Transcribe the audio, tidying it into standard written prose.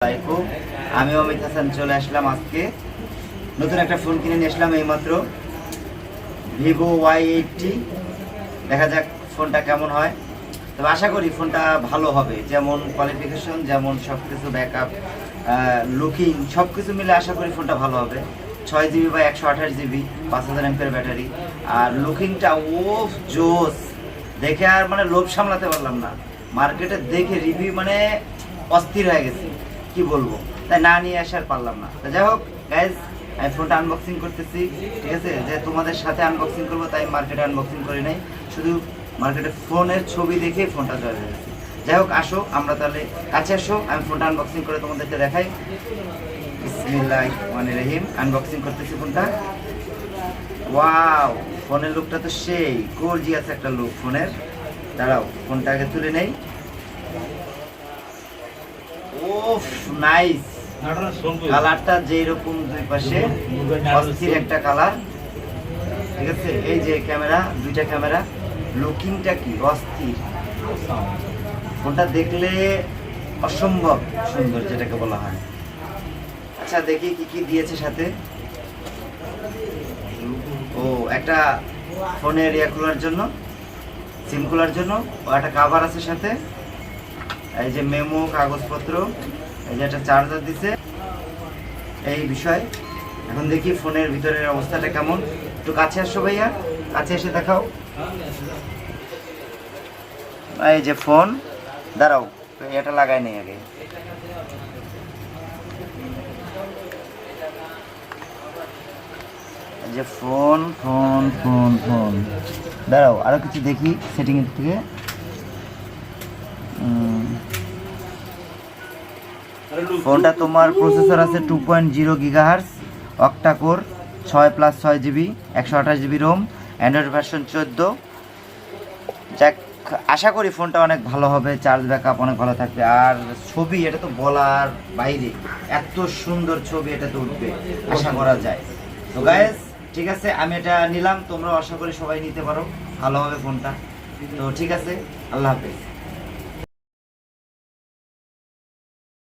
আসসালামাইকুম, আমি অমিত হাসান চলে আসলাম। আজকে নতুন একটা ফোন কিনে নিয়ে আসলাম এইমাত্র, ভিভো Y80। দেখা যাক ফোনটা কেমন হয়। তবে আশা করি ফোনটা ভালো হবে, যেমন কোয়ালিফিকেশন, যেমন সব কিছু ব্যাকআপ, লুকিং সব কিছু মিলে আশা করি ফোনটা ভালো হবে। 6 GB বা 128 GB, 5000 mAh ব্যাটারি। আর লুকিংটা জোস, দেখে আর মানে লোভ সামলাতে পারলাম না। মার্কেটে দেখে রিভিউ মানে অস্থির হয়ে গেছি, কি বলবো, তাই না নিয়ে আসার পারলাম না। তো যাই হোক গাইজ, আমি ফোনটা আনবক্সিং করতেছি, ঠিক আছে? যে তোমাদের সাথে আনবক্সিং করবো, তাই মার্কেটে আনবক্সিং করি নাই, শুধু মার্কেটে ফোনের ছবি দেখে ফোনটা চলে গেছে। যাই হোক, আসো আমরা তাহলে কাছে আসো, আমি ফোনটা আনবক্সিং করে তোমাদেরকে দেখাই। বিসমিল্লাহির রহমানির রহিম। আনবক্সিং করতেছি ফোনটা। ওয়াও, ফোনের লুকটা তো সেই গর্জিয়াস একটা লুক ফোনের। দাঁড়াও, ফোনটা আগে তুলে নেই। ওফ, নাইস কালারটা, যেরকম দুই পাশে অস্থির একটা কালার, ঠিক আছে? এই যে ক্যামেরা, দুইটা ক্যামেরা, লুকিংটা কি অস্থির। ফোনটা দেখলে অসম্ভব সুন্দর, যেটাকে বলা হয়। আচ্ছা, দেখি কি কি দিয়েছে সাথে। ও, একটা ফোনের ইয়ে খোলার জন্য, সিম খোলার জন্য ও একটা কাভার আছে সাথে। এই যে মেমো, কাগজপত্র, এই যে একটা চার্জার দিছে, এই বিষয়। এখন দেখি ফোনের ভিতরের অবস্থাটা কেমন। একটু কাছে আসো ভাইয়া, কাছে এসে দেখাও। এই যে ফোন, দাঁড়াও এটা লাগাই নেই আগে। এই যে ফোন ফোন ফোন ফোন দাঁড়াও, আরো কিছু দেখি সেটিং এর থেকে। ফোনটা তোমার প্রসেসর আছে 2.0 GHz, octa core, 6+6 GB, 128 GB ROM, Android version 14। যাক, আশা করি ফোনটা অনেক ভালো হবে, চার্জ ব্যাকআপ অনেক ভালো থাকবে। আর ছবি, এটা তো বলার বাইরে, এত সুন্দর ছবি এটা তো উঠবে আশা করা যায়। তো গাইস, ঠিক আছে, আমি এটা নিলাম, তোমরা আশা করি সবাই নিতে পারো, ভালো হবে ফোনটা। তো ঠিক আছে, আল্লাহ হাফেজ।